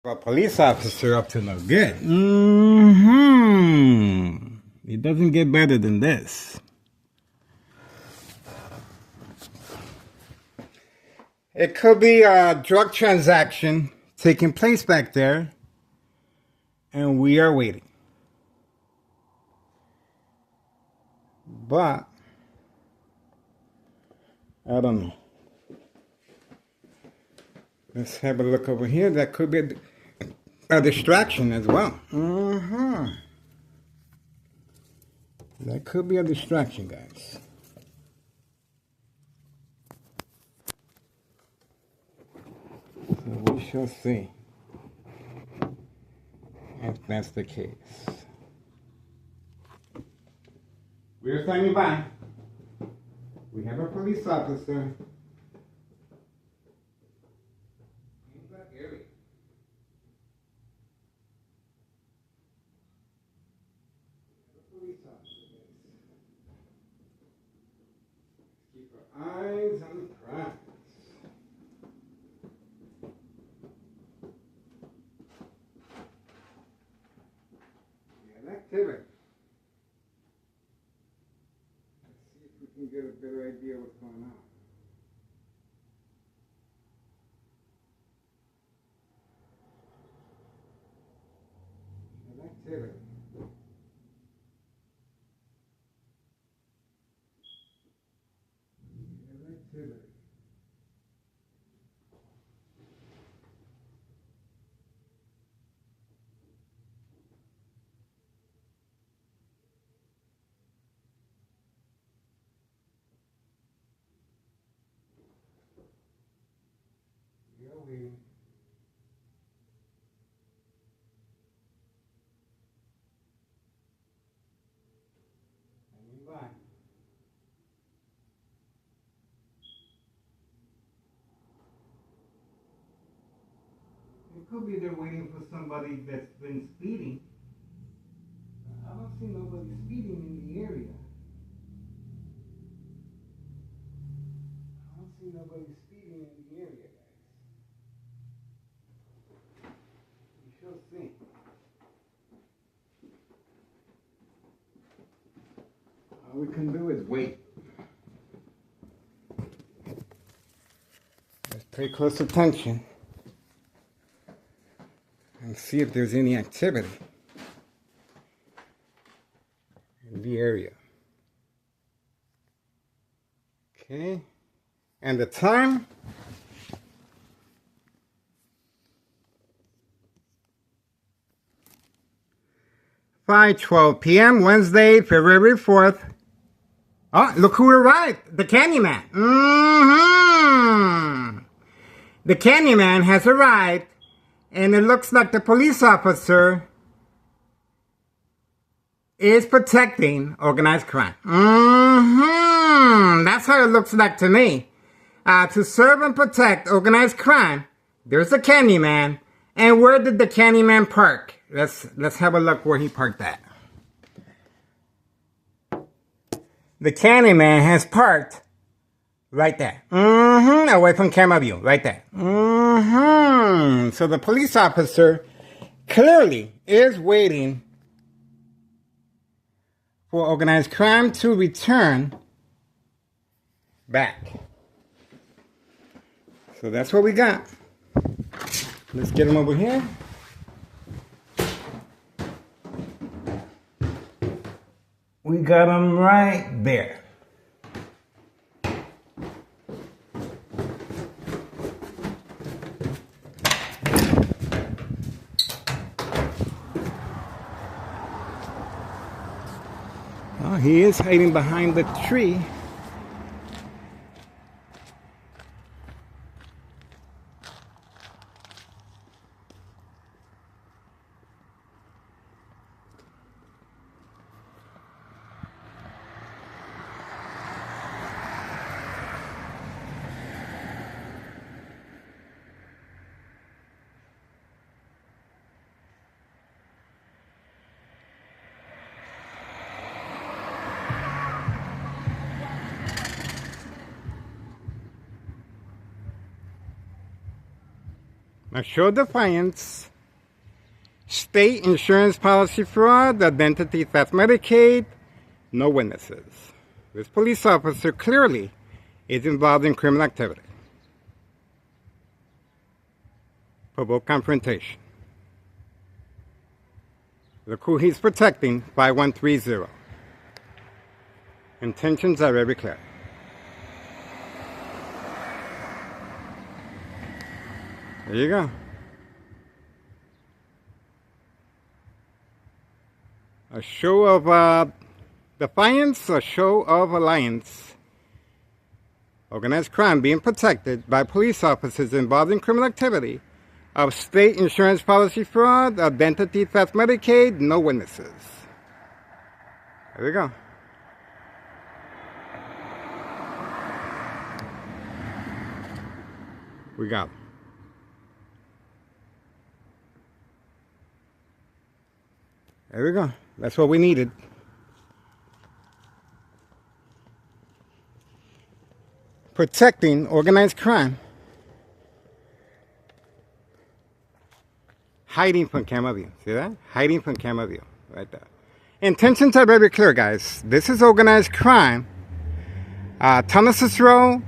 A police officer up to no good. It doesn't get better than this. It could be a drug transaction taking place back there, and we are waiting. But I don't know. Let's have a look over here. That could be a distraction as well. That could be a distraction, guys. So we shall see if that's the case. We're standing by. We have a police officer in that area. Police officer. Keep our eyes on the prize. Yeah, activity. Let's see if we can get a better idea what's going on. Yeah, activity. Activity. Yeah, we. Hanging by. It could be they're waiting for somebody that's been speeding. I don't see nobody speeding in the area. I don't see nobody speeding in the area, guys. We shall see. All we can do is wait. Let's pay close attention and see if there's any activity in the area. Okay, and the time? 5:12 p.m. Wednesday, February 4th. Oh, look who arrived! The Candyman. The Candyman has arrived, and it looks like the police officer is protecting organized crime. That's how it looks like to me. To serve and protect organized crime, there's the Candyman. And where did the Candyman park? Let's have a look where he parked at. The Candyman has parked right there. Away from camera view, right there. So the police officer clearly is waiting for organized crime to return back. So that's what we got. Let's get him over here. We got him right there. Oh, he is hiding behind the tree. Now show defiance State insurance policy fraud, identity theft, Medicaid, no witnesses. This police officer clearly is involved in criminal activity. Provoke confrontation. Look who he's protecting, 5130. Intentions are very clear. There you go. A show of defiance, a show of alliance. Organized crime being protected by police officers involved in criminal activity of state insurance policy fraud, identity theft, Medicaid, no witnesses. There we go. We got it. There we go. That's what we needed. Protecting organized crime. Hiding from camera view. See that? Hiding from camera view. Right there. Intentions are very clear, guys. This is organized crime. Tennessee Row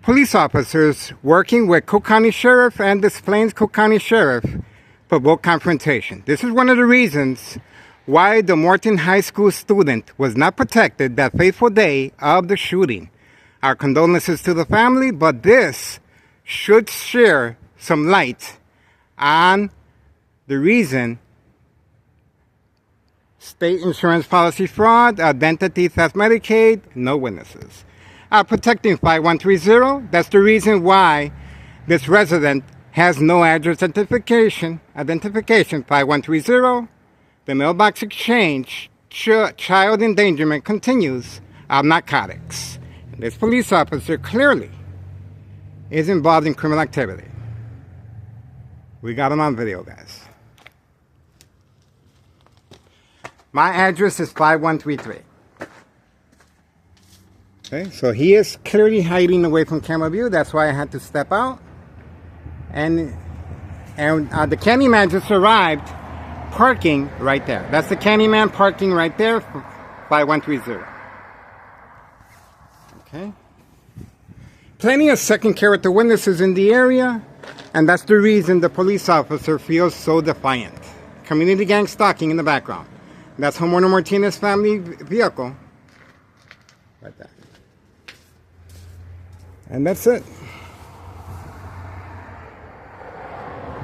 police officers working with Cook County Sheriff and Des Plaines Cook County Sheriff provoke confrontation. This is one of the reasons why the Morton High School student was not protected that fateful day of the shooting. Our condolences to the family, but this should share some light on the reason state insurance policy fraud, identity theft, Medicaid, no witnesses. Protecting 5130, that's the reason why this resident has no address identification, 5130. The mailbox exchange, child endangerment continues of narcotics. This police officer clearly is involved in criminal activity. We got him on video, guys. My address is 5133. Okay, so he is clearly hiding away from camera view. That's why I had to step out. And the Candyman just arrived parking right there. That's the Candyman parking right there, 5130. Okay. Plenty of second character witnesses in the area, and that's the reason the police officer feels so defiant. Community gang stalking in the background. That's Homeowner Martinez family vehicle. Right there. And that's it.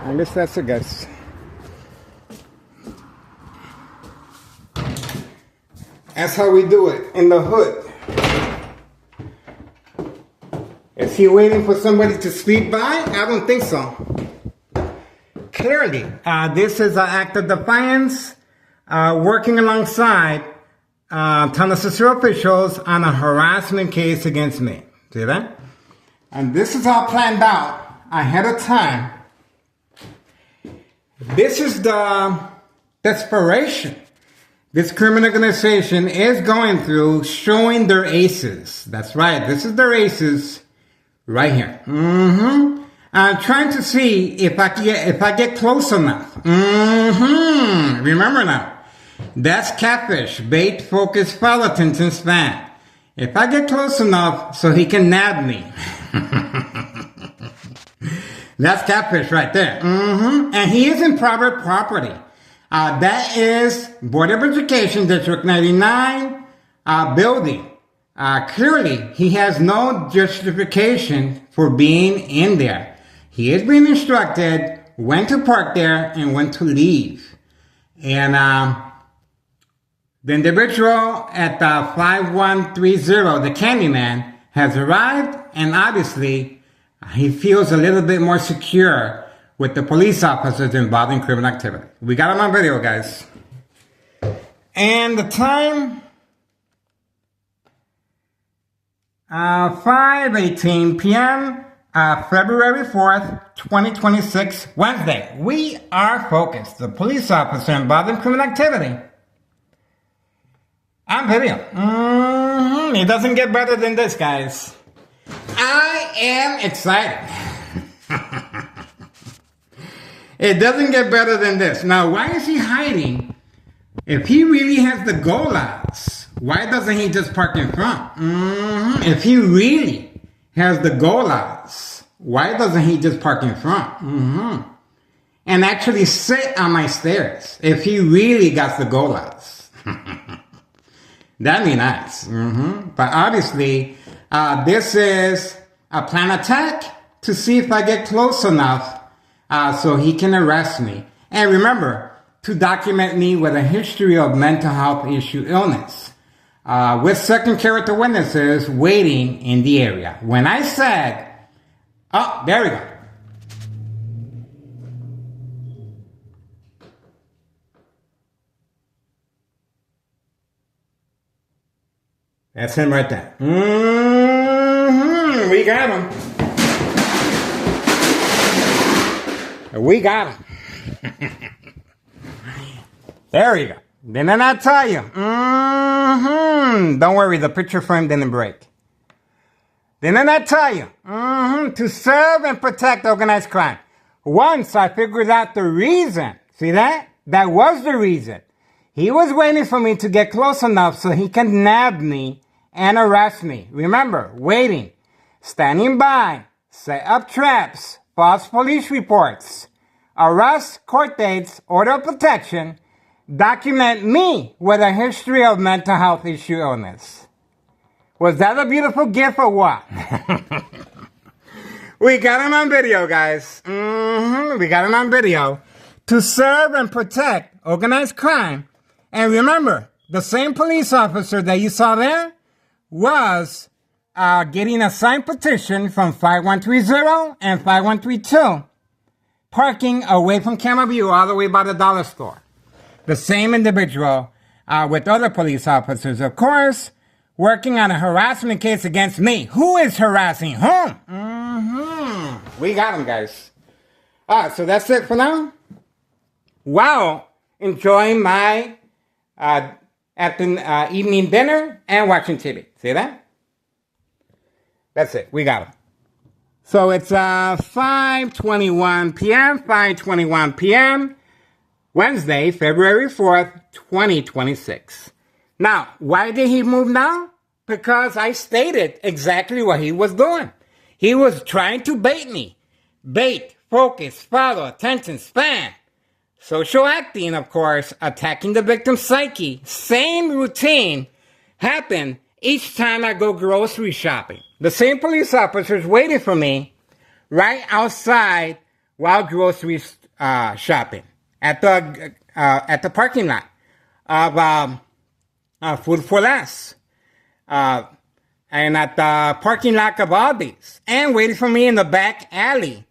I guess that's it, guys. That's how we do it in the hood. Is he waiting for somebody to speed by? I don't think so. Clearly, this is an act of defiance, working alongside Tennessee officials on a harassment case against me. See that? And this is all planned out ahead of time. This is the desperation this criminal organization is going through, showing their aces. That's right. This is their aces right here. I'm trying to see if I get close enough. Remember now, that's catfish, bait, focus, follow-tins, and spam. If I get close enough so he can nab me. That's catfish right there. And he is in private property. That is Board of Education District 99 building. Clearly, he has no justification for being in there. He is being instructed when to park there and when to leave. And the individual at 5130, the Candyman, has arrived, and obviously he feels a little bit more secure with the police officers involved in criminal activity. We got him on video, guys. And the time, 5:18 p.m., February 4th, 2026, Wednesday. We are focused. The police officer involved in criminal activity. On video. It doesn't get better than this, guys. I am excited. It doesn't get better than this. Now, why is he hiding? If he really has the golas, why doesn't he just park in front? If he really has the golas, why doesn't he just park in front? And actually sit on my stairs if he really got the golas. That'd be nice. But obviously, this is a planned attack to see if I get close enough so he can arrest me. And remember, to document me with a history of mental health issue illness, with second character witnesses waiting in the area. When I said, oh, there we go. That's him right there. We got him. We got him. There you go. Didn't I tell you? Don't worry, the picture frame didn't break. Didn't I tell you? To serve and protect organized crime. Once I figured out the reason. See that? That was the reason. He was waiting for me to get close enough so he can nab me and arrest me. Remember, waiting, standing by, set up traps, false police reports, arrest, court dates, order of protection, document me with a history of mental health issue illness. Was that a beautiful gift or what? We got him on video, guys. We got him on video. To serve and protect organized crime. And remember, the same police officer that you saw there was getting a signed petition from 5130 and 5132, parking away from camera view all the way by the dollar store. The same individual with other police officers, of course, working on a harassment case against me. Who is harassing whom? We got him, guys. So that's it for now. Wow, enjoying my evening dinner and watching TV. See that? That's it. We got him. So it's 5:21 p.m., 5:21 p.m., Wednesday, February 4th, 2026. Now, why did he move now? Because I stated exactly what he was doing. He was trying to bait me. Bait, focus, follow, attention, span. Social acting, of course, attacking the victim's psyche. Same routine happened each time I go grocery shopping. The same police officers waiting for me right outside while grocery shopping at the parking lot of Food for Less, and at the parking lot of Aldi's, and waiting for me in the back alley.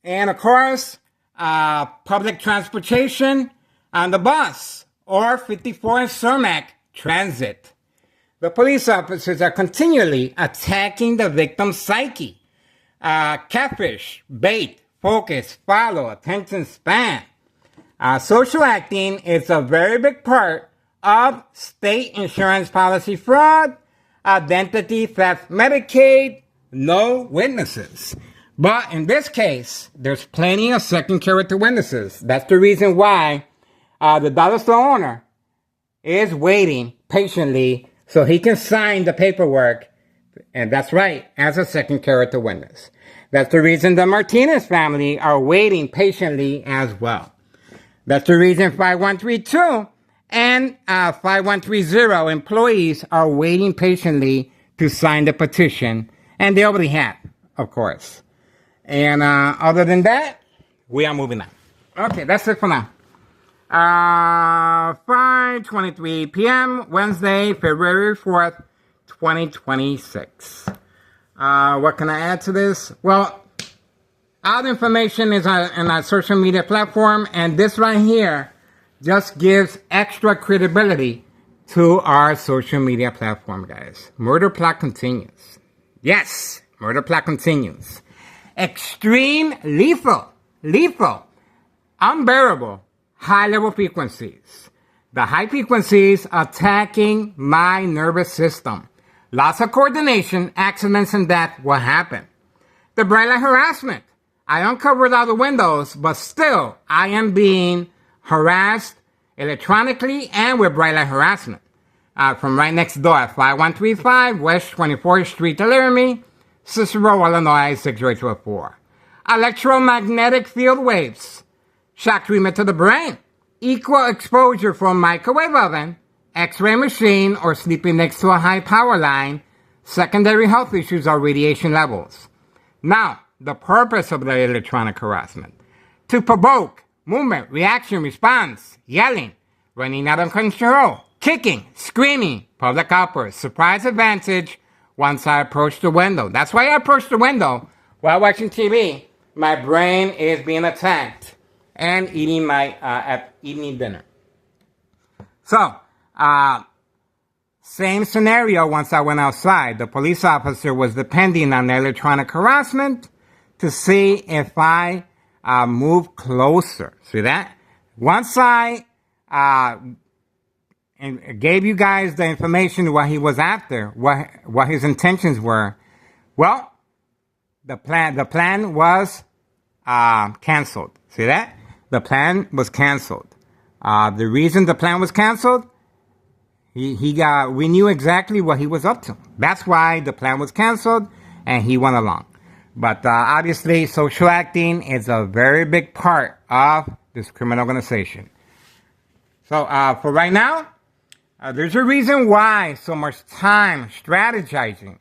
And of course, public transportation on the bus or 54 and Cermak Transit. The police officers are continually attacking the victim's psyche. Catfish, bait, focus, follow, attention span. Social acting is a very big part of state insurance policy fraud, identity theft, Medicaid, no witnesses. But in this case, there's plenty of second character witnesses. That's the reason why the dollar store owner is waiting patiently so he can sign the paperwork. And that's right, as a second character witness. That's the reason the Martinez family are waiting patiently as well. That's the reason 5132 and 5130 employees are waiting patiently to sign the petition. And they already have, of course. And other than that, we are moving on. Okay, that's it for now. 5:23 p.m., Wednesday, February 4th, 2026. What can I add to this? Well, all the information is on our social media platform, and this right here just gives extra credibility to our social media platform, guys. Murder plot continues. Yes, murder plot continues. Extreme, lethal, unbearable, high-level frequencies. The high frequencies attacking my nervous system. Loss of coordination, accidents, and death will happen. The bright light harassment, I uncovered all the windows, but still, I am being harassed electronically and with bright light harassment. From right next door at 5135 West 24th Street, Laramie, Cicero, Illinois, 60824. Electromagnetic field waves. Shock treatment to the brain. Equal exposure from microwave oven, X-ray machine, or sleeping next to a high power line. Secondary health issues are radiation levels. Now, the purpose of the electronic harassment. To provoke movement, reaction, response, yelling, running out of control, kicking, screaming, public outbursts, surprise advantage once I approach the window. That's why I approach the window while watching TV. My brain is being attacked and eating eating dinner. So, same scenario once I went outside. The police officer was depending on the electronic harassment to see if I move closer. See that? Once I and gave you guys the information what he was after, what his intentions were, well, the plan was canceled. See that? The plan was canceled. The reason the plan was canceled, we knew exactly what he was up to. That's why the plan was canceled, and he went along. But obviously, social acting is a very big part of this criminal organization. So for right now, there's a reason why so much time strategizing,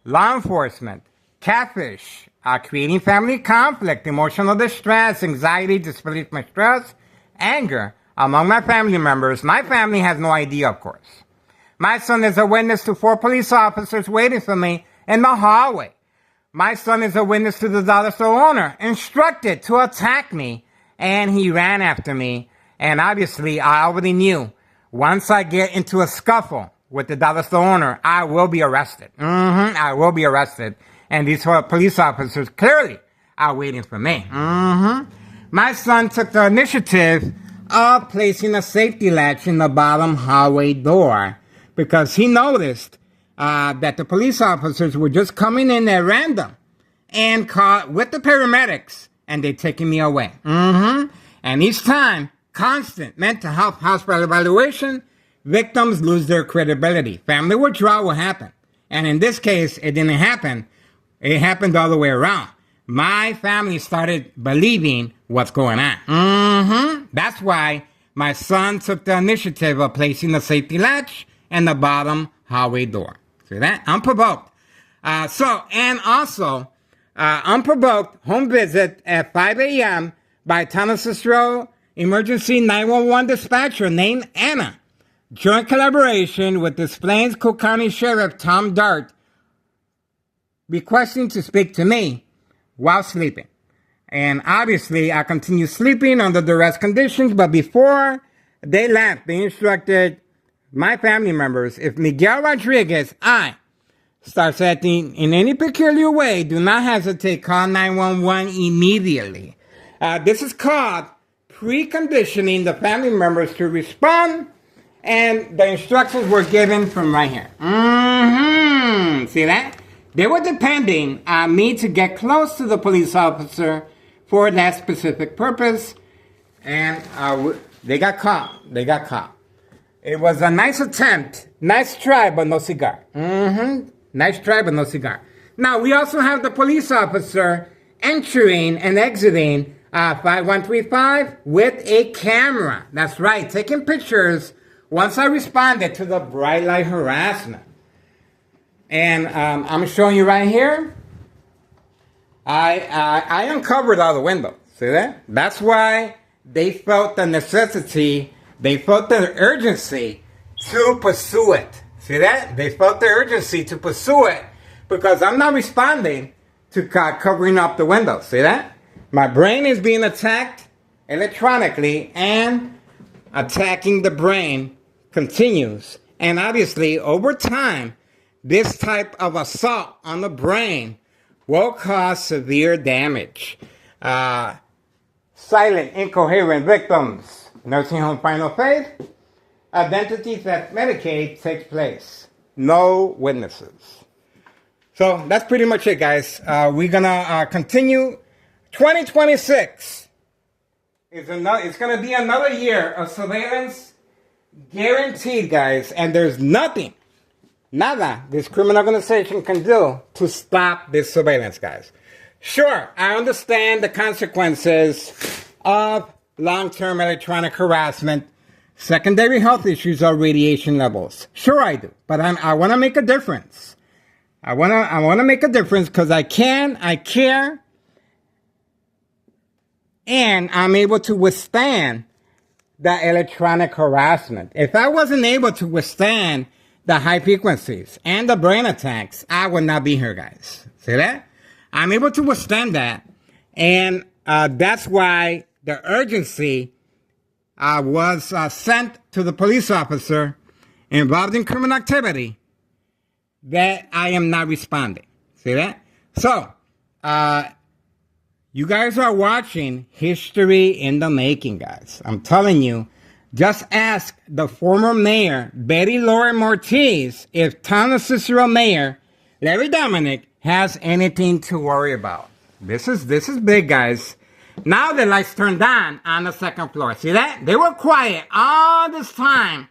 law enforcement, catfish, creating family conflict, emotional distress, anxiety, disbelief, mistrust, anger among my family members. My family has no idea, of course. My son is a witness to 4 police officers waiting for me in the hallway. My son is a witness to the dollar store owner instructed to attack me, and he ran after me. And obviously, I already knew once I get into a scuffle with the dollar store owner, I will be arrested. I will be arrested. And these police officers clearly are waiting for me. My son took the initiative of placing a safety latch in the bottom hallway door because he noticed that the police officers were just coming in at random and caught with the paramedics, and they taking me away. And each time, constant mental health hospital evaluation, victims lose their credibility. Family withdrawal will happen. And in this case, it didn't happen. It happened all the way around. My family started believing what's going on. That's why my son took the initiative of placing the safety latch in the bottom hallway door. See that? Unprovoked. And also, unprovoked home visit at 5 a.m. by Cicero emergency 911 dispatcher named Anna. Joint collaboration with Des Plaines Cook County Sheriff Tom Dart, requesting to speak to me while sleeping. And obviously, I continue sleeping under duress conditions, but before they left, they instructed my family members, if Miguel Rodriguez, starts acting in any peculiar way, do not hesitate, call 911 immediately. This is called preconditioning the family members to respond, and the instructions were given from right here. See that? They were depending on me to get close to the police officer for that specific purpose, and they got caught. It was a nice attempt. Nice try, but no cigar. Nice try, but no cigar. Now, we also have the police officer entering and exiting 5135 with a camera. That's right, taking pictures once I responded to the bright light harassment. And I'm showing you right here. I uncovered all the windows. See that? That's why they felt the necessity, they felt the urgency to pursue it. See that? They felt the urgency to pursue it because I'm not responding to covering up the windows. See that? My brain is being attacked electronically, and attacking the brain continues. And obviously, over time, this type of assault on the brain will cause severe damage. Silent, incoherent victims, nursing home final phase, identity theft Medicaid takes place. No witnesses. So that's pretty much it, guys. We're going to continue 2026 is it's going to be another year of surveillance guaranteed, guys. And there's nothing, nada, this criminal organization can do to stop this surveillance, guys. Sure, I understand the consequences of long-term electronic harassment, secondary health issues, or radiation levels. Sure, I do. But I want to make a difference. I want to make a difference because I care, and I'm able to withstand the electronic harassment. If I wasn't able to withstand the high frequencies and the brain attacks, I would not be here, guys. See that? I'm able to withstand that, and that's why the urgency was sent to the police officer involved in criminal activity that I am not responding. See that? So, you guys are watching history in the making, guys. I'm telling you, just ask the former mayor, Betty Lauren Ortiz, if Town of Cicero Mayor Larry Dominic has anything to worry about. This is big, guys. Now the lights turned on the second floor. See that? They were quiet all this time,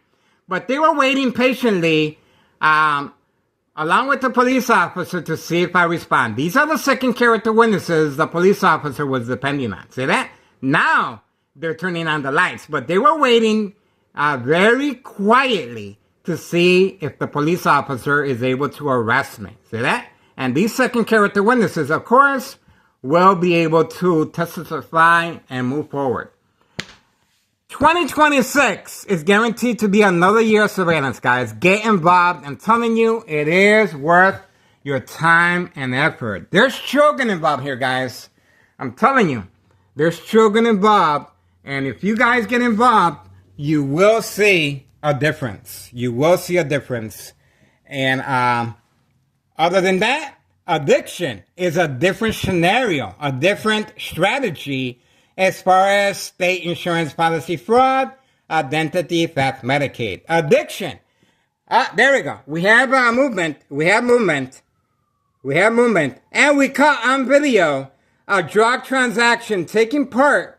but they were waiting patiently, along with the police officer, to see if I respond. These are the second character witnesses the police officer was depending on. See that? Now they're turning on the lights, but they were waiting very quietly to see if the police officer is able to arrest me. See that? And these second character witnesses, of course, will be able to testify and move forward. 2026 is guaranteed to be another year of surveillance, guys. Get involved. I'm telling you, it is worth your time and effort. There's children involved here, guys. I'm telling you, there's children involved. And if you guys get involved, you will see a difference. You will see a difference. And other than that, addiction is a different scenario, a different strategy as far as state insurance policy fraud, identity theft, Medicaid. Addiction. There we go. We have movement. We have movement. We have movement. And we caught on video a drug transaction taking part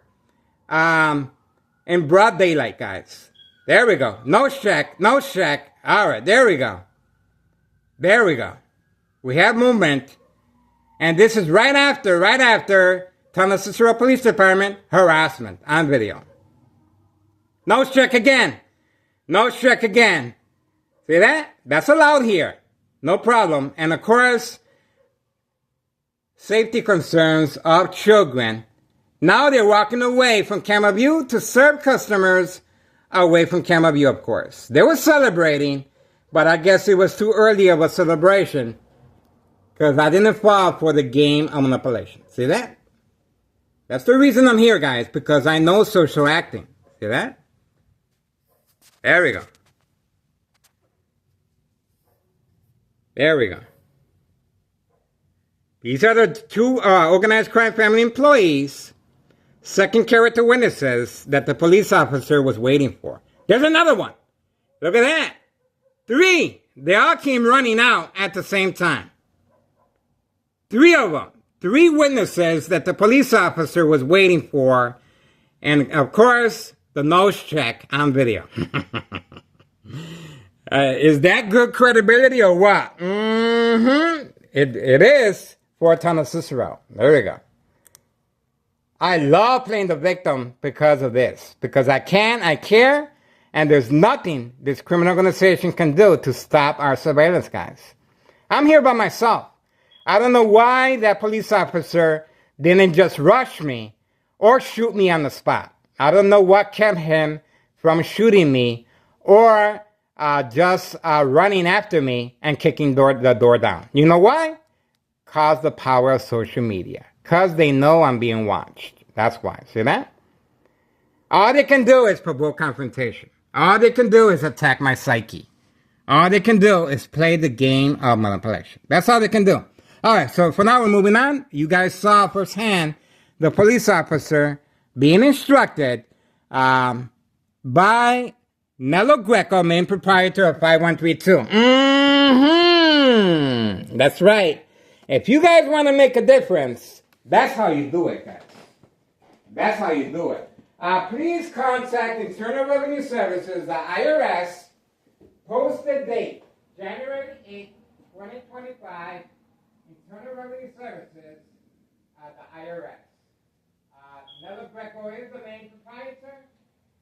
in broad daylight, guys. There we go. No check. No check. All right. There we go. There we go. We have movement. And this is right after Town of Cicero Police Department harassment on video. No check again. No check again. See that? That's allowed here. No problem. And of course, safety concerns of children. Now they're walking away from camera view to serve customers away from camera view, of course. They were celebrating, but I guess it was too early of a celebration because I didn't fall for the game of manipulation. See that? That's the reason I'm here, guys, because I know social acting. See that? There we go. There we go. These are the two organized crime family employees, second character witnesses that the police officer was waiting for. There's another one. Look at that. 3. They all came running out at the same time. 3 of them. 3 witnesses that the police officer was waiting for. And, of course, the nose check on video. Is that good credibility or what? Mm-hmm. It is for Town of Cicero. There we go. I love playing the victim because of this. Because I care, and there's nothing this criminal organization can do to stop our surveillance, guys. I'm here by myself. I don't know why that police officer didn't just rush me or shoot me on the spot. I don't know what kept him from shooting me or just running after me and kicking the door down. You know why? Because the power of social media. Because they know I'm being watched. That's why. See that? All they can do is provoke confrontation. All they can do is attack my psyche. All they can do is play the game of manipulation. That's all they can do. All right, so for now we're moving on. You guys saw firsthand the police officer being instructed by Nello Greco, main proprietor of 5132. That's right. If you guys want to make a difference, That's how you do it, guys. That's how you do it. Please contact Internal Revenue Services, the IRS, posted date, January 8th, 2025, Internal Revenue Services, the IRS. Nello Greco is the main proprietor,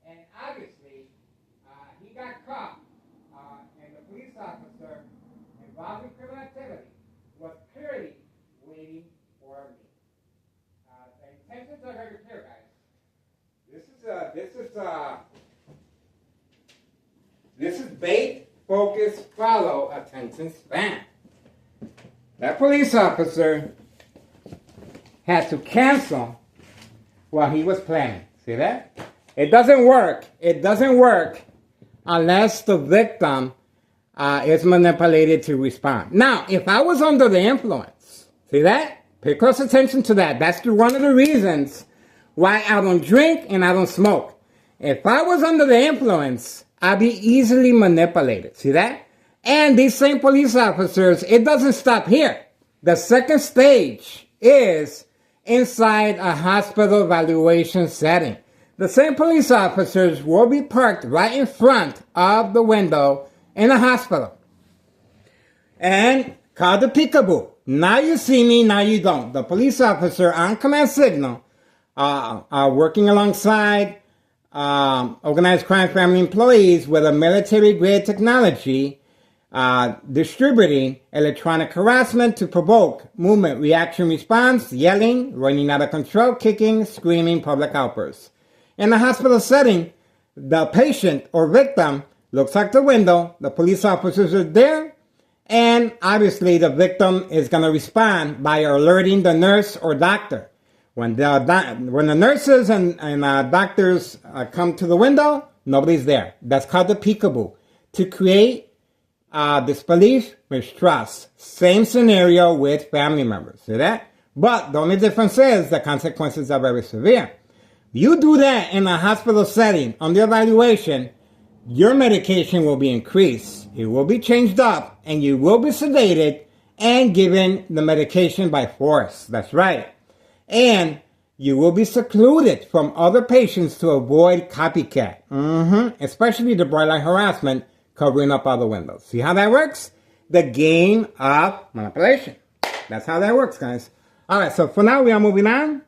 and obviously, he got caught, and the police officer involved in criminal activity was clearly waiting for me. The intentions are very clear, guys. This is bait, focus, follow, attention span. That police officer had to cancel what he was planning. See that? It doesn't work. It doesn't work unless the victim is manipulated to respond. Now, if I was under the influence, see that? Pay close attention to that. That's one of the reasons why I don't drink and I don't smoke. If I was under the influence, I'd be easily manipulated. See that? And these same police officers, it doesn't stop here. The second stage is inside a hospital evaluation setting. The same police officers will be parked right in front of the window in the hospital. And call the peekaboo. Now you see me, now you don't. The police officer on command signal working alongside organized crime family employees with a military-grade technology distributing electronic harassment to provoke movement, reaction, response, yelling, running out of control, kicking, screaming, public outbursts. In the hospital setting, the patient or victim looks out the window, the police officers are there, and obviously the victim is going to respond by alerting the nurse or doctor. When the nurses and doctors come to the window, nobody's there. That's called the peekaboo. To create disbelief, mistrust. Same scenario with family members. See that? But the only difference is the consequences are very severe. You do that in a hospital setting under evaluation, your medication will be increased. It will be changed up, and you will be sedated and given the medication by force. That's right. And you will be secluded from other patients to avoid copycat. Especially the bright light harassment covering up other windows. See how that works? The game of manipulation. That's how that works, guys. All right, so for now, we are moving on.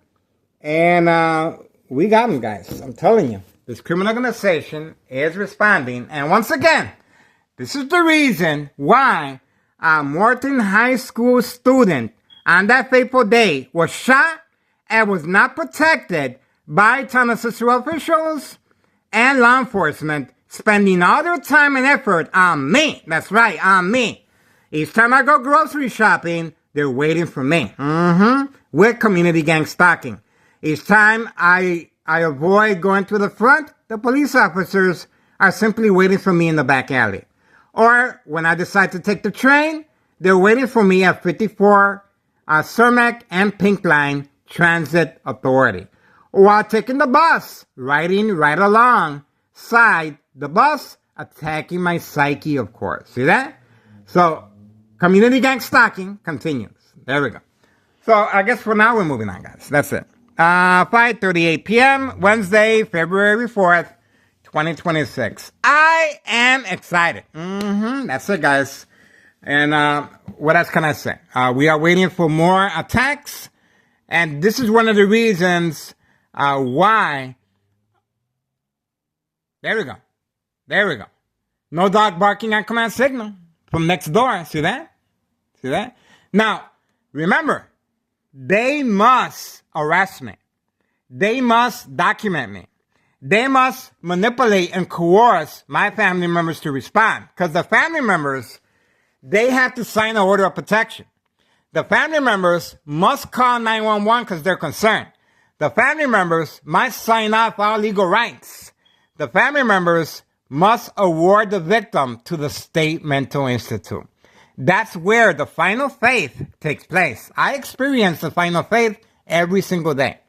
And we got them, guys. I'm telling you. This criminal organization is responding. And once again, this is the reason why a Morton High School student on that fateful day was shot and was not protected by Town Cicero officials and law enforcement, spending all their time and effort on me. That's right, on me. Each time I go grocery shopping, they're waiting for me. With community gang stalking. Each time I avoid going to the front, the police officers are simply waiting for me in the back alley. Or when I decide to take the train, they're waiting for me at 54 Cermak and Pink Line Transit Authority. While taking the bus, riding right alongside the bus, attacking my psyche, of course. See that? So, community gang stalking continues. There we go. So, I guess for now we're moving on, guys. That's it. 5:38 p.m., Wednesday, February 4th, 2026. I am excited. That's it, guys. And what else can I say? We are waiting for more attacks. And this is one of the reasons why. There we go. There we go. No dog barking on command signal from next door. See that? See that? Now, remember, they must arrest me. They must document me. They must manipulate and coerce my family members to respond. Because the family members, they have to sign an order of protection. The family members must call 911 because they're concerned. The family members must sign off all legal rights. The family members must award the victim to the State Mental Institute. That's where the final faith takes place. I experience the final faith every single day.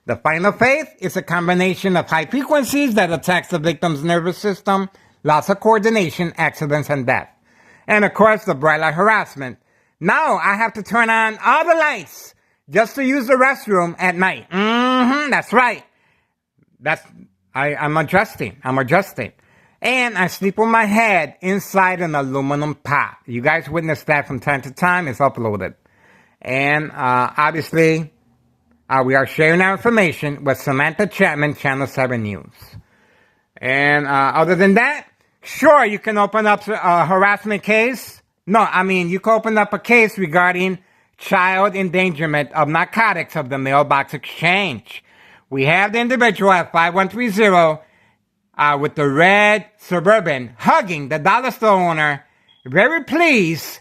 The final faith is a combination of high frequencies that attacks the victim's nervous system, loss of coordination, accidents, and death. And of course, the bright light harassment. Now I have to turn on all the lights just to use the restroom at night. That's right. I'm adjusting. And I sleep with my head inside an aluminum pot. You guys witness that from time to time. It's uploaded. And obviously, we are sharing our information with Samantha Chapman, Channel 7 News. And other than that, sure, you can open up a harassment case. No, I mean, you can open up a case regarding child endangerment of narcotics of the mailbox exchange. We have the individual at 5130 with the red Suburban hugging the dollar store owner, very pleased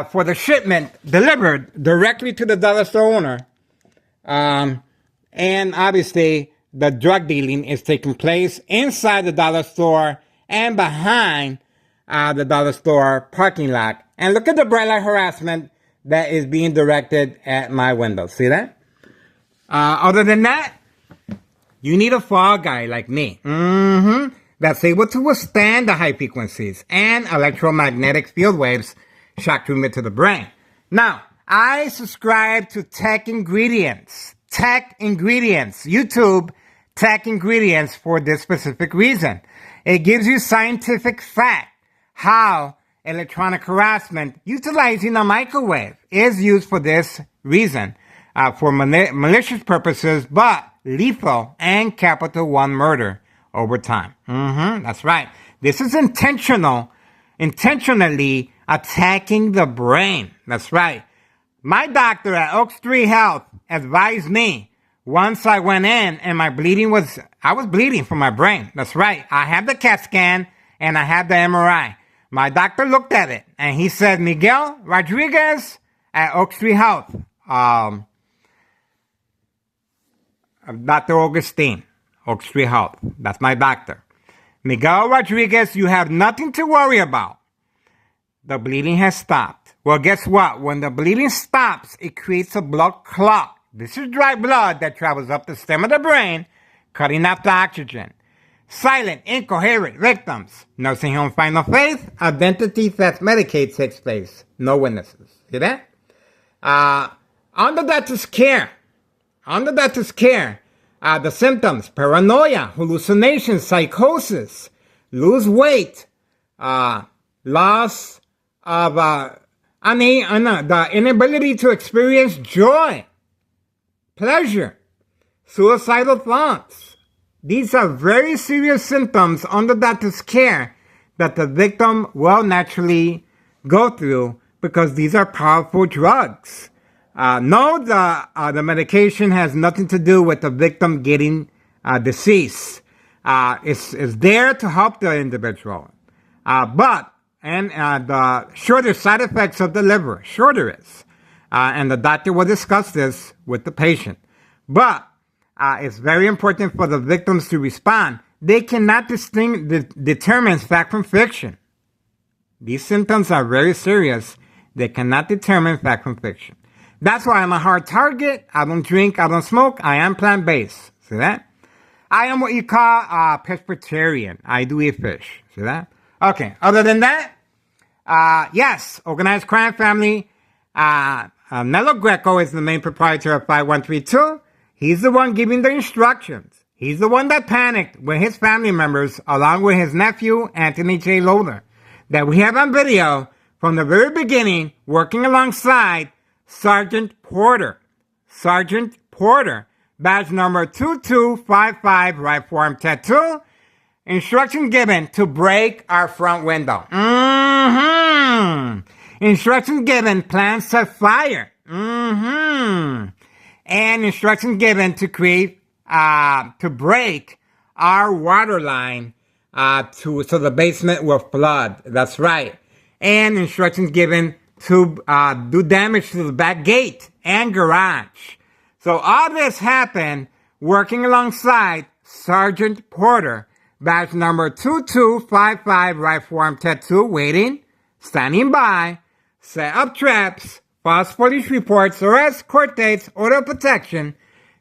for the shipment delivered directly to the dollar store owner. And obviously, the drug dealing is taking place inside the dollar store and behind the dollar store parking lot. And look at the bright light harassment that is being directed at my window. See that? Other than that, you need a fall guy like me. That's able to withstand the high frequencies and electromagnetic field waves shock treatment to the brain. Now, I subscribe to Tech Ingredients. YouTube Tech Ingredients for this specific reason. It gives you scientific fact how electronic harassment utilizing a microwave is used for this reason, for malicious purposes, but lethal and capital 1 murder over time. That's right. This is intentionally attacking the brain. That's right. My doctor at Oak Street Health advised me once I went in and I was bleeding from my brain. That's right. I had the CAT scan and I had the MRI. My doctor looked at it and he said, Miguel Rodriguez at Oak Street Health. Dr. Augustine, Oak Street Health. That's my doctor. Miguel Rodriguez, you have nothing to worry about. The bleeding has stopped. Well, guess what? When the bleeding stops, it creates a blood clot. This is dry blood that travels up the stem of the brain, cutting off the oxygen. Silent, incoherent victims. Nursing home final faith. Identity theft Medicaid takes place. No witnesses. See that? Under doctor's care, the symptoms: paranoia, hallucinations, psychosis, lose weight, loss of the inability to experience joy, pleasure, suicidal thoughts. These are very serious symptoms under doctor's care that the victim will naturally go through because these are powerful drugs. No, the medication has nothing to do with the victim getting deceased. It's there to help the individual. But the shorter side effects of the liver, and the doctor will discuss this with the patient. But it's very important for the victims to respond. They cannot determine fact from fiction. These symptoms are very serious. They cannot determine fact from fiction. That's why I'm a hard target. I don't drink. I don't smoke. I am plant-based. See that? I am what you call a pescatarian. I do eat fish. See that? Okay. Other than that, yes, organized crime family. Nello Greco is the main proprietor of 5132. He's the one giving the instructions. He's the one that panicked with his family members, along with his nephew, Anthony J. Loader, that we have on video from the very beginning, working alongside Sergeant Porter, badge number 2255, right forearm tattoo. Instruction given to break our front window. Instruction given, plan set fire. And instruction given to break our water line so the basement will flood. That's right. And instructions given to do damage to the back gate and garage. So all this happened working alongside Sergeant Porter, badge number 2255, right forearm tattoo, waiting, standing by, set up traps, false police reports, arrests, court dates, order of protection,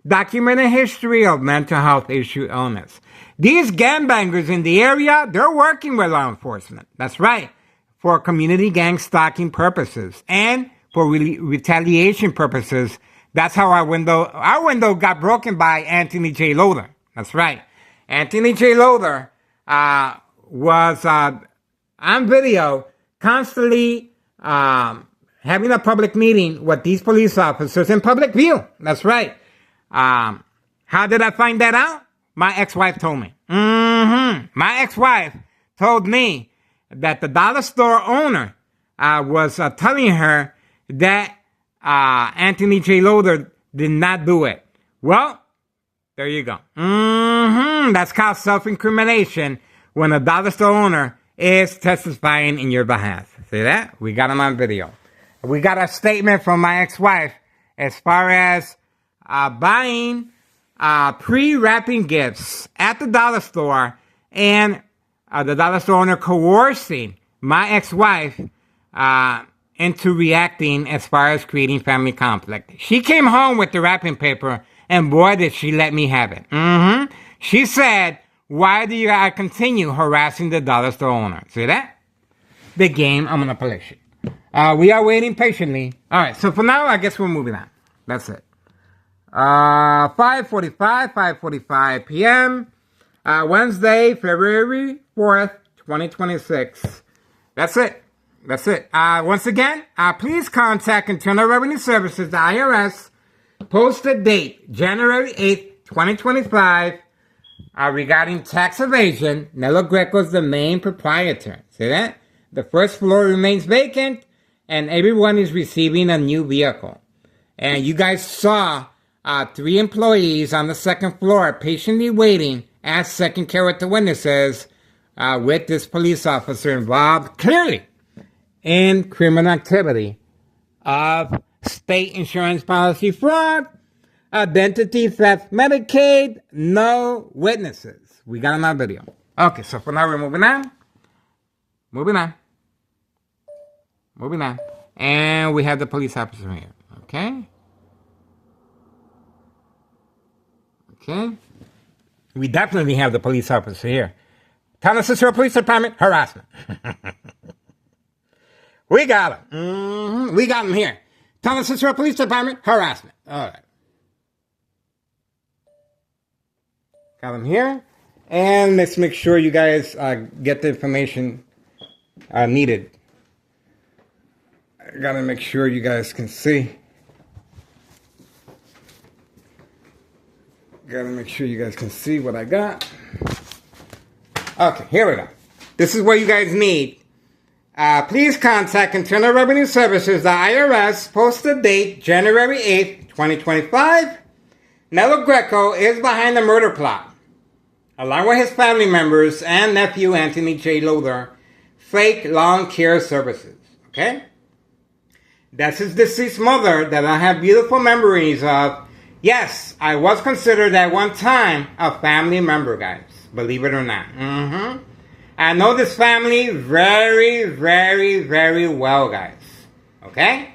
documented history of mental health issue illness. These gangbangers in the area, they're working with law enforcement. That's right. For community gang stalking purposes and for retaliation purposes That's how our window got broken by Anthony J. Loader. That's right. Anthony J. Loader was on video constantly having a public meeting with these police officers in public view. That's right. How did I find that out? My ex-wife told me. My ex-wife told me that the dollar store owner was telling her that Anthony J. Loader did not do it. Well, there you go. That's called self-incrimination when a dollar store owner is testifying in your behalf. See that? We got him on video. We got a statement from my ex-wife as far as buying pre-wrapping gifts at the dollar store and the dollar store owner coercing my ex-wife into reacting as far as creating family conflict. She came home with the wrapping paper, and boy, did she let me have it. She said, why do you continue harassing the dollar store owner? See that? The game of manipulation. We are waiting patiently. All right, so for now, I guess we're moving on. That's it. 5:45 p.m. Wednesday, February 4th, 2026. That's it. Once again, please contact Internal Revenue Services, the IRS, posted date, January 8th, 2025, regarding tax evasion. Nello Greco is the main proprietor. See that? The first floor remains vacant, and everyone is receiving a new vehicle. And you guys saw 3 employees on the second floor patiently waiting as second character witnesses with this police officer involved clearly in criminal activity of state insurance policy fraud, identity theft, Medicaid, no witnesses. We got him on video. Okay, so for now we're moving on. And we have the police officer here. Okay. We definitely have the police officer here. Town of Cicero Police Department, harassment. We got him. We got him here. Town of Cicero Police Department, harassment. All right. Got him here. And let's make sure you guys get the information needed. I gotta make sure you guys can see. Gotta make sure you guys can see what I got. Okay, here we go. This is what you guys need. Please contact Internal Revenue Services, the IRS, posted date January 8th, 2025. Nello Greco is behind the murder plot, along with his family members and nephew Anthony J. Loader, fake lawn care services. Okay? That's his deceased mother that I have beautiful memories of. Yes, I was considered at one time a family member, guys. Believe it or not. I know this family very, very, very well, guys. Okay?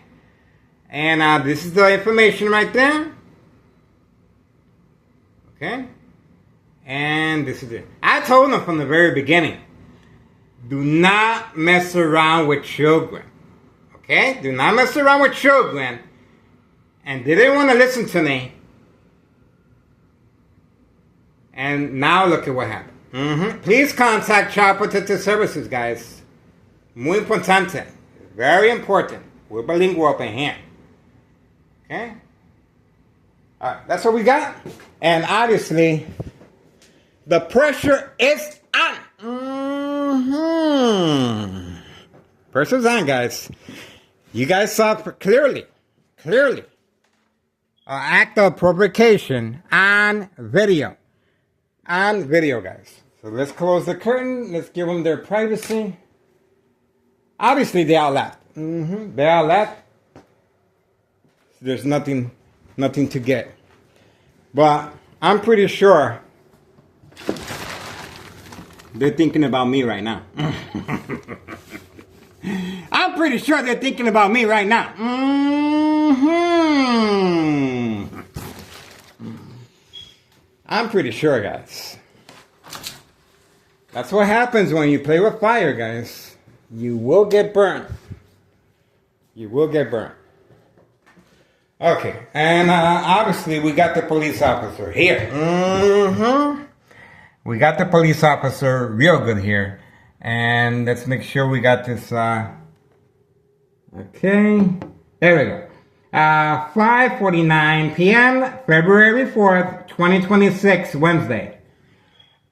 And this is the information right there. Okay? And this is it. I told them from the very beginning, do not mess around with children. Okay? Do not mess around with children. And they didn't want to listen to me. And now look at what happened. Please contact Child Protective Services, guys. Muy importante. Very important. We're bilingual up in here. Okay? Alright, that's what we got. And obviously, the pressure is on. Pressure's on, guys. You guys saw clearly. Act of provocation on video. On video, guys. So let's close the curtain. Let's give them their privacy. Obviously, they all left. They all left. There's nothing to get. But I'm pretty sure they're thinking about me right now. I'm pretty sure they're thinking about me right now. I'm pretty sure, guys. That's what happens when you play with fire, guys. You will get burnt. You will get burnt. Okay, and obviously we got the police officer here. Mm-hmm. We got the police officer real good here. And let's make sure we got this, okay, there we go. 5:49 p.m., February 4th, 2026, Wednesday.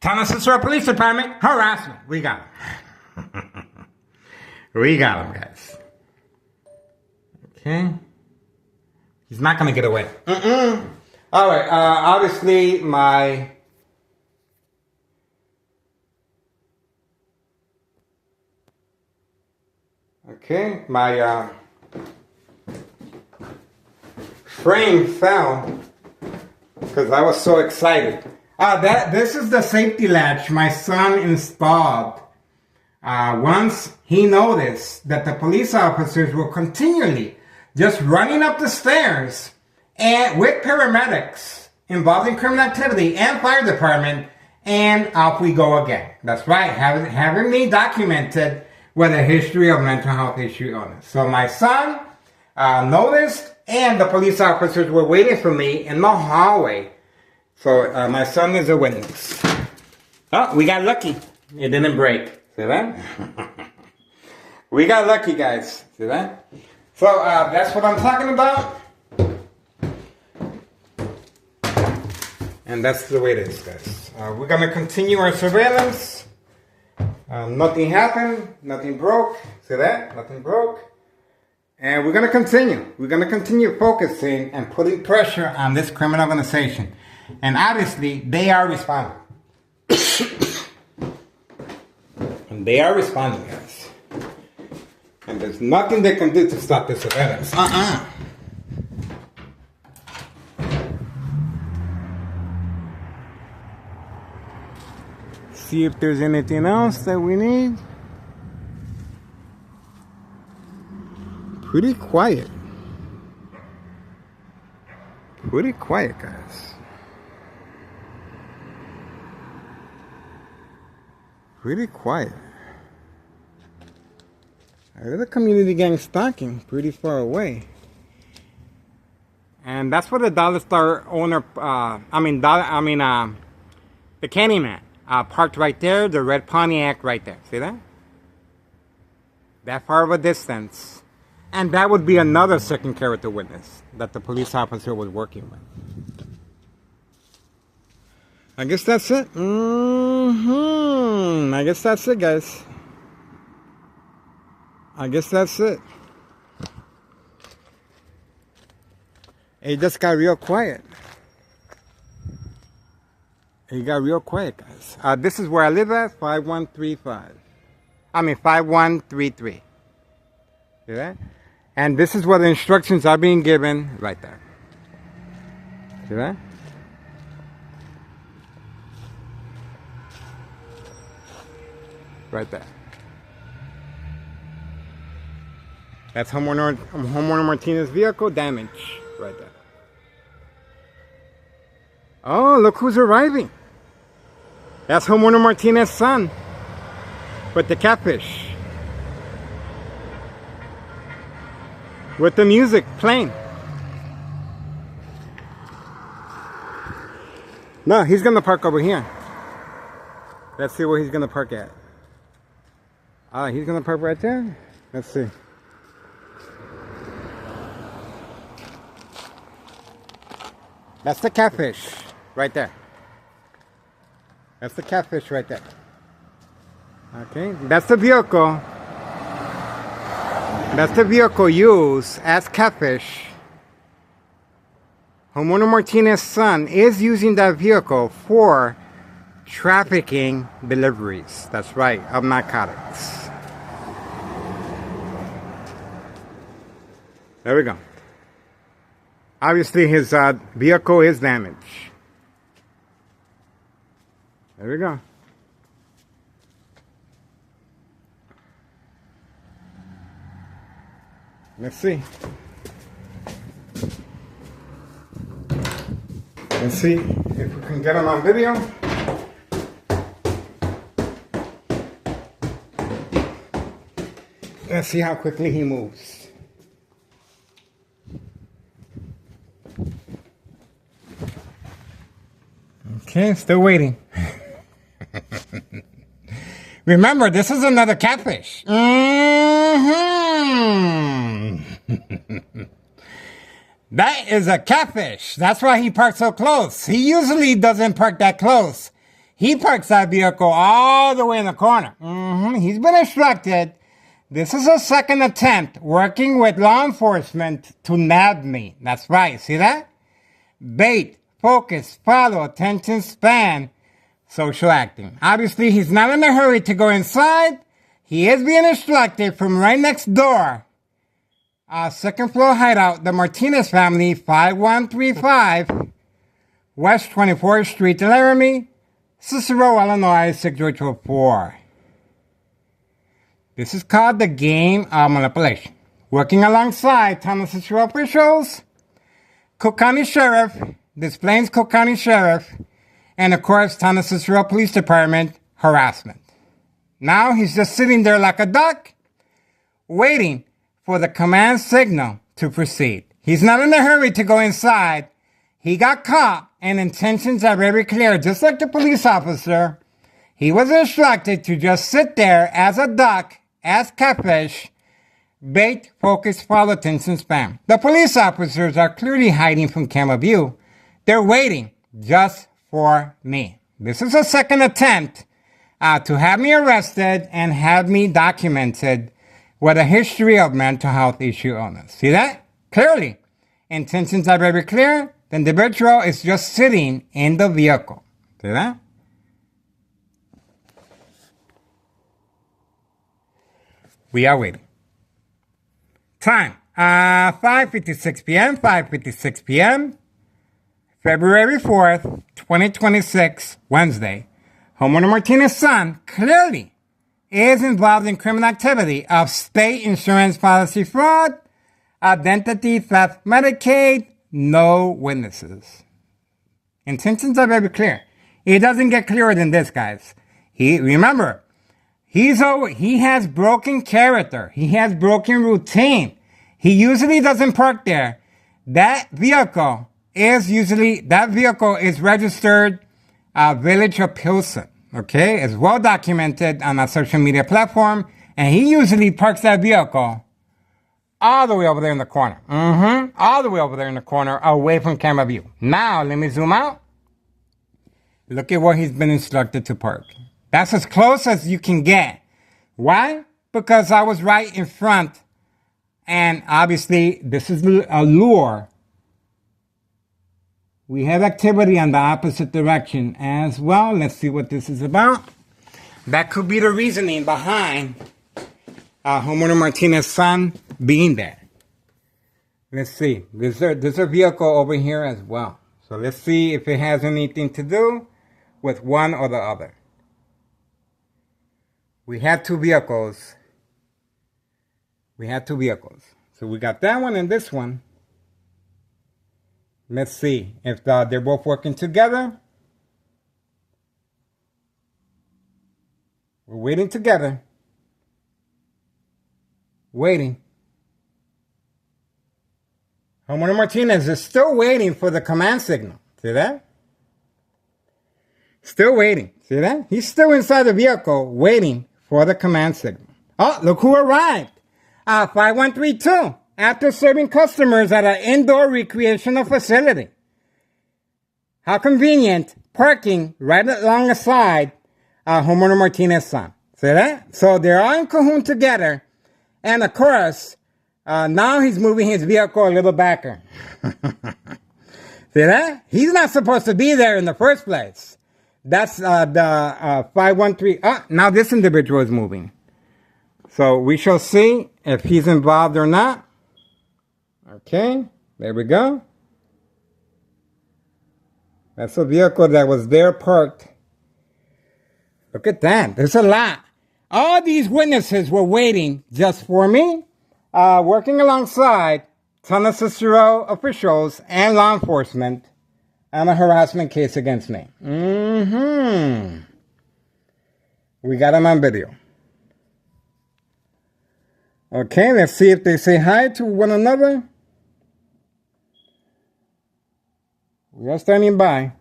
Town Cicero Police Department, harassment. We got him. We got him, guys. Okay. He's not going to get away. All right, obviously my... Okay, my frame fell because I was so excited. This is the safety latch my son installed. Once he noticed that the police officers were continually just running up the stairs and with paramedics involved in criminal activity and fire department, and off we go again. That's right, having me documented with a history of mental health issue illness. So my son noticed, and the police officers were waiting for me in the hallway. So my son is a witness. Oh, we got lucky. It didn't break. See that? We got lucky, guys. See that? So that's what I'm talking about. And that's the way it is, guys. We're going to continue our surveillance. Nothing happened. Nothing broke. See that? Nothing broke. And we're going to continue. We're going to continue focusing and putting pressure on this criminal organization. And obviously, they are responding. And they are responding, guys. And there's nothing they can do to stop this surveillance. See if there's anything else that we need. Pretty quiet. Pretty quiet, guys. Pretty quiet. I heard the community gang stalking pretty far away. And that's where the Dollar Store owner, the Candyman, parked right there, the red Pontiac right there. See that? That far of a distance. And that would be another second character witness that the police officer was working with. I guess that's it. I guess that's it, guys. I guess that's it. It just got real quiet. It got real quiet, guys. This is where I live at, 5133. See that? And this is where the instructions are being given right there. See that? Right there. That's homeowner Martinez's vehicle damage. Right there. Oh, look who's arriving. That's homeowner Martinez's son. With the catfish. With the music playing. No, he's gonna park over here. Let's see where he's gonna park at. He's gonna park right there. Let's see. That's the catfish right there. That's the catfish right there. Okay, that's the vehicle. That's the vehicle used as catfish. Homeowner Martinez's son is using that vehicle for trafficking deliveries. That's right, of narcotics. There we go. Obviously, his vehicle is damaged. There we go. Let's see. Let's see if we can get him on video. Let's see how quickly he moves. Okay, still waiting. Remember, this is another catfish. That is a catfish. That's why he parked so close. He usually doesn't park that close. He parks that vehicle all the way in the corner. He's been instructed. This is a second attempt working with law enforcement to nab me. That's right. See that? Bait, focus, follow, attention span, social acting. Obviously, he's not in a hurry to go inside. He is being instructed from right next door. Second floor hideout, the Martinez family, 5135 West 24th Street, Laramie, Cicero, Illinois, 60204. This is called the game of manipulation. Working alongside Town of Cicero officials, Cook County Sheriff, Des Plaines Cook County Sheriff, and of course, Town of Cicero Police Department, harassment. Now he's just sitting there like a duck, waiting for the command signal to proceed. He's not in a hurry to go inside. He got caught, and intentions are very clear. Just like the police officer, he was instructed to just sit there as a duck, as catfish, bait, focus, follow, attention span. The police officers are clearly hiding from camera view. They're waiting just for me. This is a second attempt to have me arrested and have me documented with a history of mental health issue illness. See that? Clearly. Intentions are very clear. The individual is just sitting in the vehicle. See that? We are waiting. Time, 5:56 p.m., 5:56 p.m., February 4th, 2026, Wednesday. Homeowner Martinez's son clearly is involved in criminal activity of state insurance policy fraud, identity theft, Medicaid, no witnesses. Intentions are very clear. It doesn't get clearer than this, guys. Remember, he has broken character. He has broken routine. He usually doesn't park there. That vehicle is registered Village of Pilsen. Okay, it's well documented on a social media platform, and he usually parks that vehicle all the way over there in the corner. All the way over there in the corner, away from camera view. Now, let me zoom out. Look at where he's been instructed to park. That's as close as you can get. Why? Because I was right in front, and obviously, this is a lure. We have activity on the opposite direction as well. Let's see what this is about. That could be the reasoning behind homeowner Martinez's son being there. Let's see. There's a vehicle over here as well. So let's see if it has anything to do with one or the other. We have two vehicles. So we got that one and this one. Let's see if they're both working together. We're waiting together. Waiting. Homeowner Martinez is still waiting for the command signal. See that? Still waiting. See that? He's still inside the vehicle waiting for the command signal. Oh, look who arrived. 5132. After serving customers at an indoor recreational facility. How convenient, parking right alongside homeowner Martinez's son. See that? So they're all in cahoon together. And of course, now he's moving his vehicle a little backer. See that? He's not supposed to be there in the first place. That's the 513. Now this individual is moving. So we shall see if he's involved or not. Okay, there we go. That's a vehicle that was there parked. Look at that. There's a lot. All these witnesses were waiting just for me, working alongside Town of Cicero officials and law enforcement on a harassment case against me. We got them on video. Okay, let's see if they say hi to one another. We are standing by.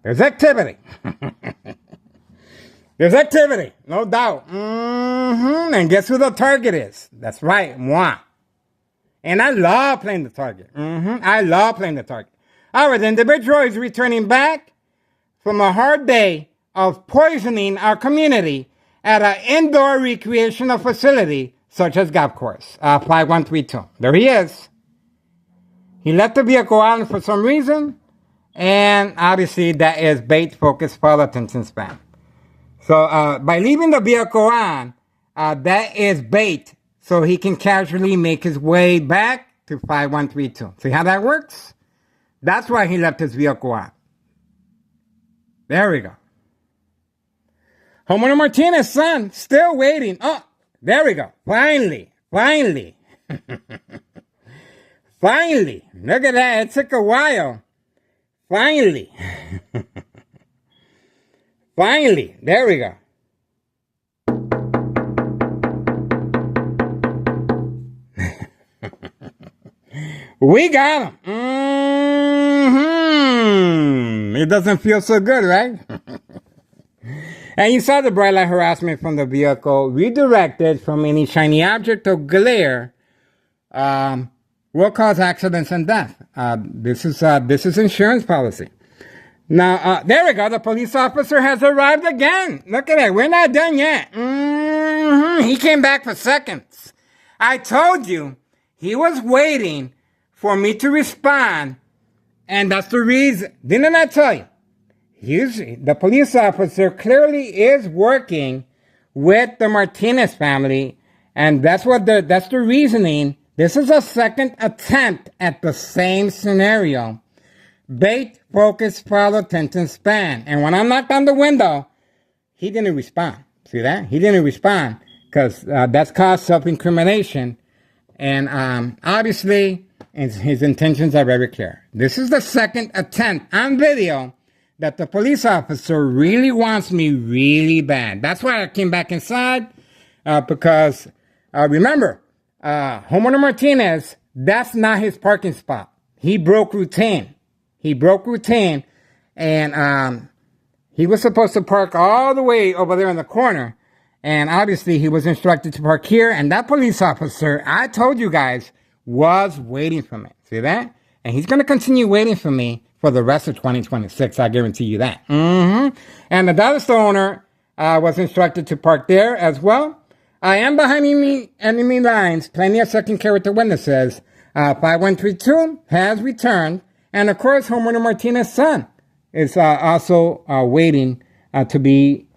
There's activity. There's activity, no doubt. And guess who the target is? That's right, moi. And I love playing the target. I love playing the target. All right, the individual is returning back from a hard day of poisoning our community at an indoor recreational facility such as golf course, 5132. There he is. He left the vehicle on for some reason, and obviously that is bait, focus, follow, attention span. So by leaving the vehicle on, that is bait, so he can casually make his way back to 5132. See how that works? That's why he left his vehicle on. There we go. Homeowner Martinez's son still waiting. Oh, there we go. Finally. Finally. Look at that. It took a while. Finally. Finally. There we go. We got him. It doesn't feel so good, right? And you saw the bright light harassment from the vehicle redirected from any shiny object or glare will cause accidents and death. This is insurance policy. Now, there we go. The police officer has arrived again. Look at that. We're not done yet. He came back for seconds. I told you he was waiting for me to respond, and that's the reason. Didn't I tell you? The police officer clearly is working with the Martinez family, and that's the reasoning. This is a second attempt at the same scenario. Bait, focus, follow, attention span. And when I knocked on the window, he didn't respond. See that? He didn't respond because that's called self-incrimination. And obviously, his intentions are very clear. This is the second attempt on video that the police officer really wants me really bad. That's why I came back inside, because remember, homeowner Martinez, that's not his parking spot. He broke routine. And he was supposed to park all the way over there in the corner. And obviously he was instructed to park here. And that police officer, I told you guys, was waiting for me. See that? And he's going to continue waiting for me for the rest of 2026. I guarantee you that. And the dollar store owner was instructed to park there as well. I am behind enemy lines. Plenty of second character witnesses. 5132 has returned. And of course, homeowner Martinez's son is also waiting to be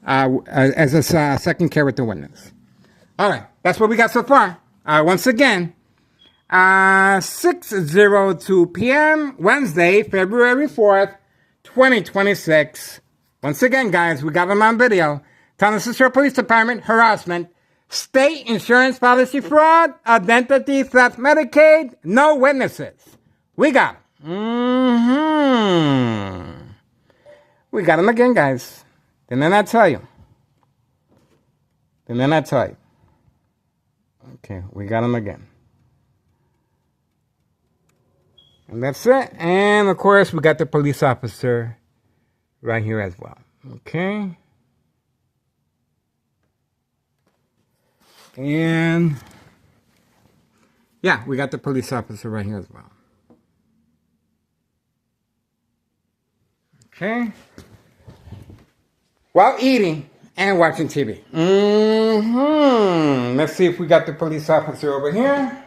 as a second character witness. All right, that's what we got so far. Once again, 6:02 p.m. Wednesday, February 4th, 2026. Once again, guys, we got them on video. Tennessee Police Department harassment, state insurance policy fraud, identity theft, Medicaid, no witnesses. We got them. We got them again, guys. Didn't I tell you? Okay, we got them again. And that's it. And, of course, we got the police officer right here as well. Okay. And, yeah, we got the police officer right here as well. Okay. While eating and watching TV. Let's see if we got the police officer over here.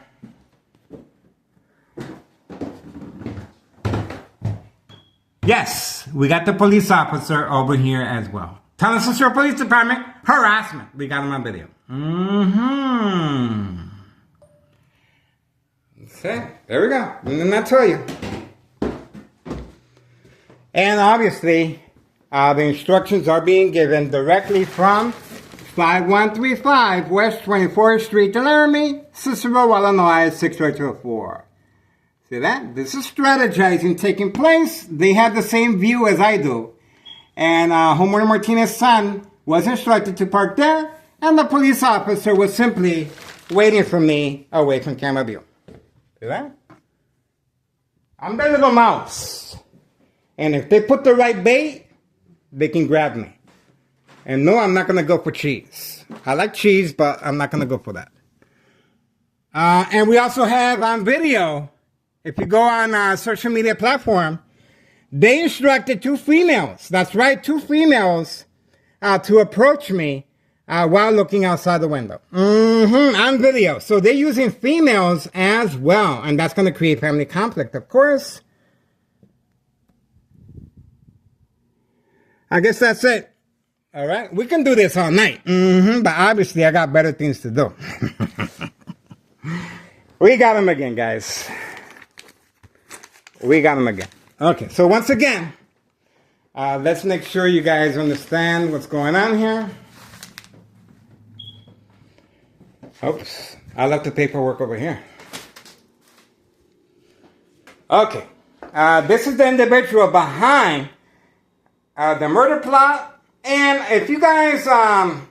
Yes, we got the police officer over here as well. Tennessee Police Department harassment. We got him on video. Okay, there we go. Didn't I tell you? And obviously, the instructions are being given directly from 5135 West 24th Street, Laramie, Cicero, Illinois, 64204. See that? This is strategizing taking place. They have the same view as I do. And homeowner Martinez's son was instructed to park there, and the police officer was simply waiting for me away from camera view. See that? I'm the little mouse. And if they put the right bait, they can grab me. And no, I'm not going to go for cheese. I like cheese, but I'm not going to go for that. And we also have on video, if you go on a social media platform, they instructed 2 females. That's right, 2 females to approach me while looking outside the window. On video. So they're using females as well. And that's going to create family conflict, of course. I guess that's it. All right. We can do this all night. But obviously, I got better things to do. We got them again, guys. We got them again. Okay. So once again, let's make sure you guys understand what's going on here. Oops. I left the paperwork over here. Okay. This is the individual behind the murder plot. And if you guys,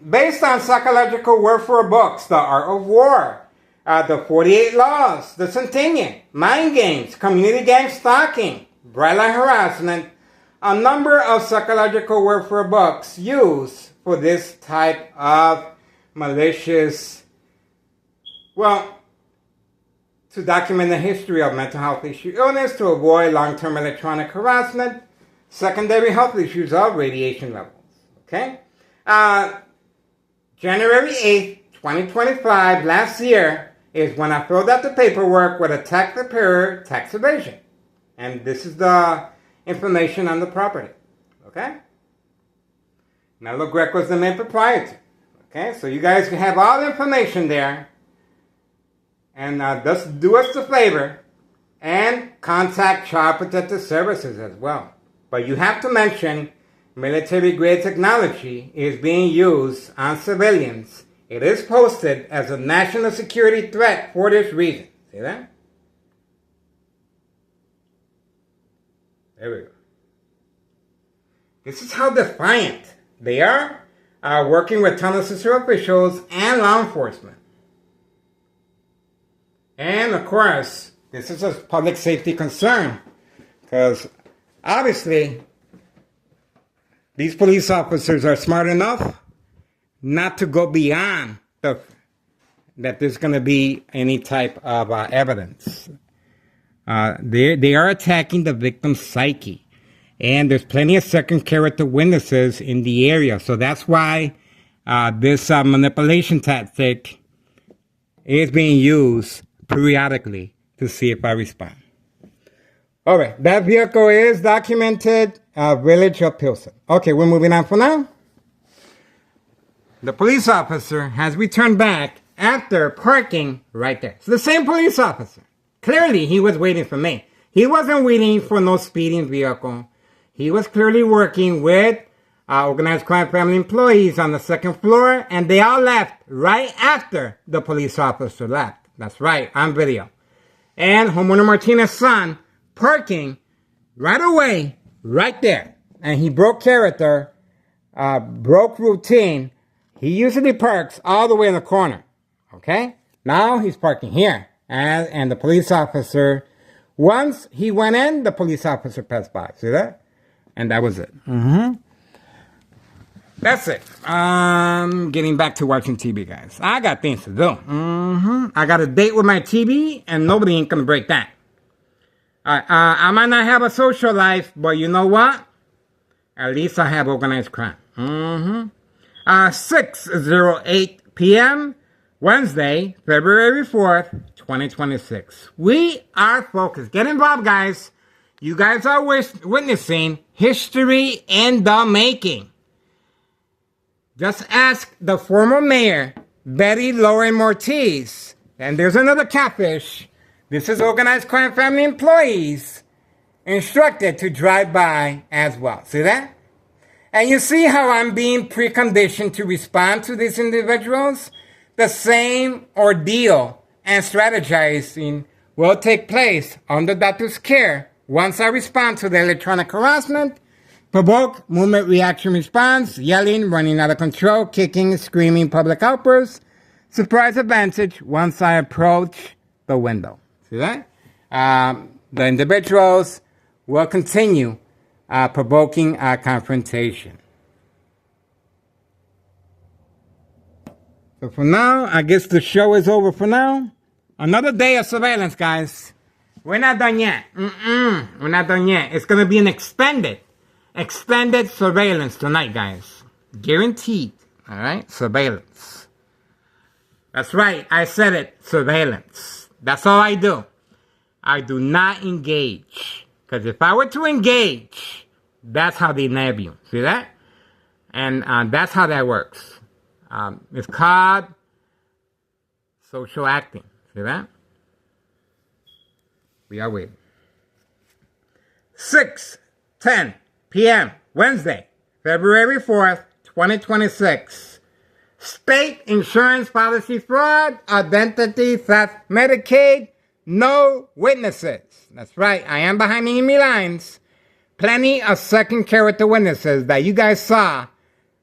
based on psychological warfare books, The Art of War, the 48 Laws, The Centennial, Mind Games, Community Gang Stalking, Bright Light Harassment, a number of psychological warfare books used for this type of malicious, well, to document the history of mental health issue illness, to avoid long-term electronic harassment, secondary health issues of radiation levels. Okay? January 8th, 2025, last year, is when I filled out the paperwork with a tax preparer tax evasion. And this is the information on the property. Okay? Mello Greco is the main proprietor. Okay? So you guys can have all the information there. And just do us the favor and contact Child Protective Services as well. But you have to mention military-grade technology is being used on civilians. It is posted as a national security threat for this reason. See that? There we go. This is how defiant they are working with tunnel sister officials and law enforcement. And of course, this is a public safety concern because obviously these police officers are smart enough not to go beyond that there's going to be any type of evidence. They are attacking the victim's psyche. And there's plenty of second character witnesses in the area. So that's why this manipulation tactic is being used periodically to see if I respond. All right, that vehicle is documented, Village of Pilsen. Okay, we're moving on for now. The police officer has returned back after parking right there. It's the same police officer. Clearly, he was waiting for me. He wasn't waiting for no speeding vehicle. He was clearly working with organized crime family employees on the second floor, and they all left right after the police officer left. That's right, on video. And Homeowner Martinez's son parking right away, right there. And he broke character, broke routine. He usually parks all the way in the corner. Okay? Now he's parking here. And the police officer, once he went in, the police officer passed by. See that? And that was it. That's it. Getting back to watching TV, guys. I got things to do. I got a date with my TV, and nobody ain't gonna break that. I might not have a social life, but you know what? At least I have organized crime. 6:08 p.m. Wednesday, February 4th, 2026. We are focused. Get involved, guys. You guys are witnessing history in the making. Just ask the former mayor, Betty Lauren Mortiz, and there's another catfish. This is organized crime family employees instructed to drive by as well. See that? And you see how I'm being preconditioned to respond to these individuals? The same ordeal and strategizing will take place under doctor's care once I respond to the electronic harassment. Provoke, movement, reaction, response, yelling, running out of control, kicking, screaming, public outbursts, surprise advantage once I approach the window. See that? The individuals will continue provoking confrontation. So for now, I guess the show is over for now. Another day of surveillance, guys. We're not done yet. We're not done yet. It's going to be an extended surveillance tonight, guys. Guaranteed. All right? Surveillance. That's right. I said it. Surveillance. That's all I do. I do not engage. Because if I were to engage, that's how they nab you. See that? And that's how that works. It's called social acting. See that? We are waiting. 6:10 p.m. Wednesday, February 4th, 2026. State insurance policy fraud, identity theft, Medicaid, no witnesses. That's right, I am behind enemy lines. Plenty of second character witnesses that you guys saw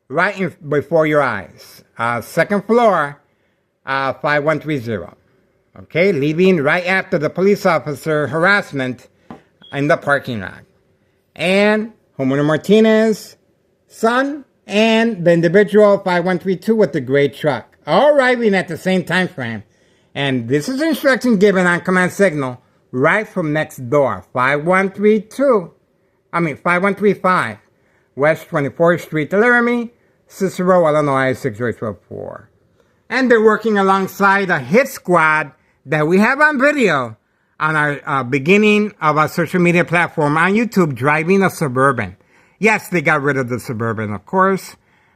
right before your eyes. Second floor, 5130. Okay, leaving right after the police officer harassment in the parking lot. And Homeowner Martinez, son, and the individual 5132 with the gray truck, all arriving at the same time frame. And this is instruction given on command signal right from next door, 5135 West 24th Street, Laramie, Cicero, Illinois, 60844. And they're working alongside a hit squad that we have on video on our beginning of our social media platform on YouTube, driving a Suburban. Yes, they got rid of the Suburban, of course,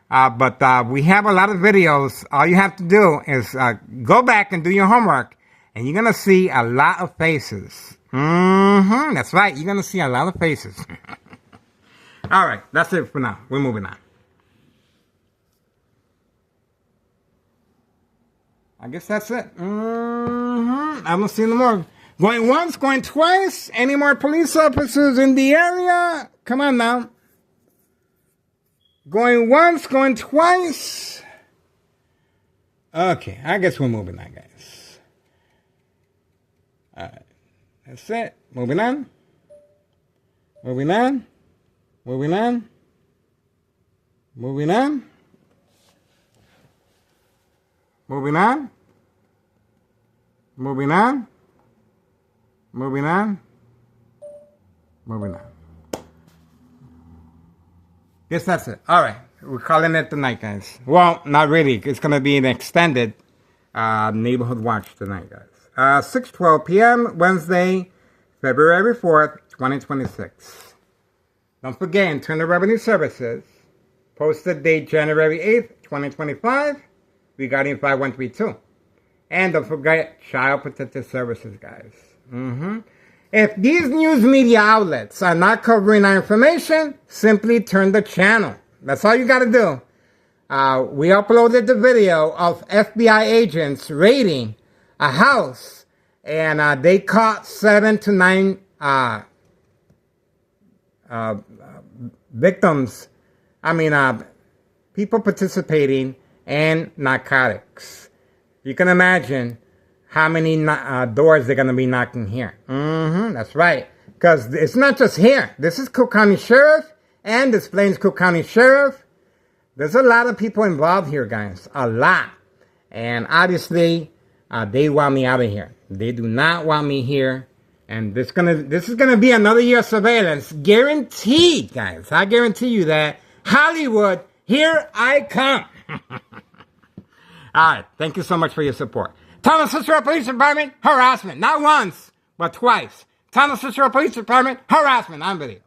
but we have a lot of videos. All you have to do is go back and do your homework, and you're going to see a lot of faces. That's right, you're going to see a lot of faces. All right, that's it for now. We're moving on. I guess that's it. I don't see no more. Going once, going twice. Any more police officers in the area? Come on now. Going once, going twice. Okay, I guess we're moving on, guys. All right, that's it. Moving on. Moving on. Moving on. Moving on. Moving on. Moving on. Moving on. Moving on. Guess that's it. All right. We're calling it tonight, guys. Well, not really. It's going to be an extended neighborhood watch tonight, guys. 6:12 p.m. Wednesday, February 4th, 2026. Don't forget, Internal Revenue Services posted date January 8th, 2025. Regarding 5132. And don't forget Child Protective Services, guys. If these news media outlets are not covering our information, simply turn the channel. That's all you got to do. We uploaded the video of FBI agents raiding a house, and they caught 7 to 9 victims. People participating and narcotics. You can imagine how many doors they're going to be knocking here. That's right. Because it's not just here. This is Cook County Sheriff and this Plains Cook County Sheriff. There's a lot of people involved here, guys. A lot. And obviously, they want me out of here. They do not want me here. And this is gonna be another year of surveillance. Guaranteed, guys. I guarantee you that. Hollywood, here I come. All right. Thank you so much for your support. Tunnel Cicero Police Department, harassment. Not once, but twice. Tunnel Cicero Police Department, harassment on video.